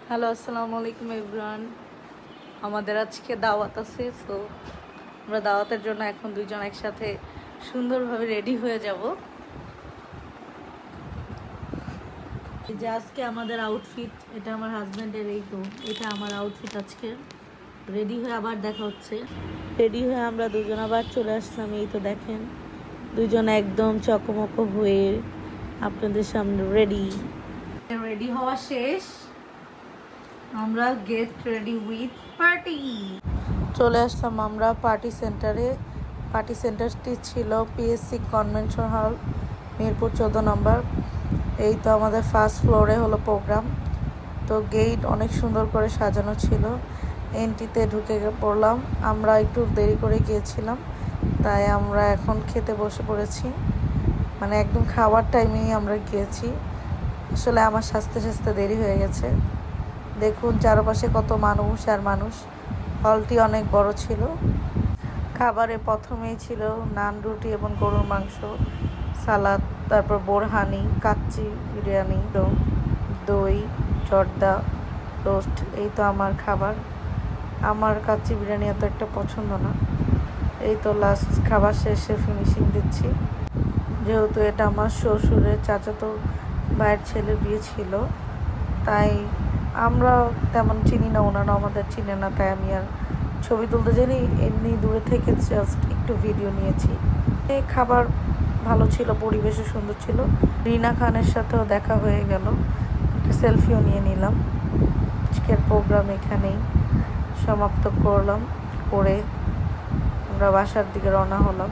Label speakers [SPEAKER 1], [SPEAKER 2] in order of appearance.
[SPEAKER 1] Hello, আসসালামু আলাইকুম everyone. আমাদের আজকে দাওয়াত আছে, সো আমরা দাওয়াতের জন্য এখন দুইজন একসাথে সুন্দরভাবে রেডি হয়ে যাব। এই যে আজকে আমাদের আউটফিট, এটা আমার হাজব্যান্ডের, এই তো এটা আমার আউটফিট আজকে। রেডি হয়ে আবার দেখা হচ্ছে। রেডি হয়ে আমরা দুজন আবার চলে আসলাম। এই তো দেখেন দুজন একদম চকমকো হয়ে আপনাদের সামনে রেডি রেডি হওয়া শেষ। আমরা গেট রেডি উইথ পার্টি চলে আসলাম আমরা পার্টি সেন্টারে। পার্টি সেন্টারটি ছিল পিএসসি কনভেনশন হল, মিরপুর 14 নম্বর। এই তো আমাদের ফার্স্ট ফ্লোরে হলো প্রোগ্রাম। তো গেট অনেক সুন্দর করে সাজানো ছিল। এন্ট্রিতে ঢুকে পড়লাম। আমরা একটু দেরি করে গিয়েছিলাম, তাই আমরা এখন খেতে বসে পড়েছি। মানে একদম খাওয়ার টাইমেই আমরা গিয়েছি। আসলে আমার সাজতে সাজতে দেরি হয়ে গেছে। দেখুন চারপাশে কত মানুষ আর মানুষ। হলটি অনেক বড় ছিল। খাবারে প্রথমেই ছিল নান, রুটি এবং গরুর মাংস, সালাদ, তারপর বোরহানি, কাচ্চি বিরিয়ানি, দই, জর্দা, রোস্ট। এই তো আমার খাবার। আমার কাচ্চি বিরিয়ানি এত একটা পছন্দ না। এই তো লাস্ট খাবার শেষে ফিনিশিং দিচ্ছি। যেহেতু এটা আমার শ্বশুরের চাচাতো ভাইয়ের ছেলের বিয়ে ছিল, তাই আমরা তেমন চিনি না, ওনারা আমাদের চিনে না, তাই আমি আর ছবি তুলতে যাইনি, এমনি দূরে থেকে জাস্ট একটু ভিডিও নিয়েছি। এই খাবার ভালো ছিল, পরিবেশও সুন্দর ছিল। রিনা খানের সাথেও দেখা হয়ে গেল, একটা সেলফিও নিয়ে নিলাম। আজকের প্রোগ্রাম এখানেই সমাপ্ত করলাম। করে আমরা বাসার দিকে রওনা হলাম।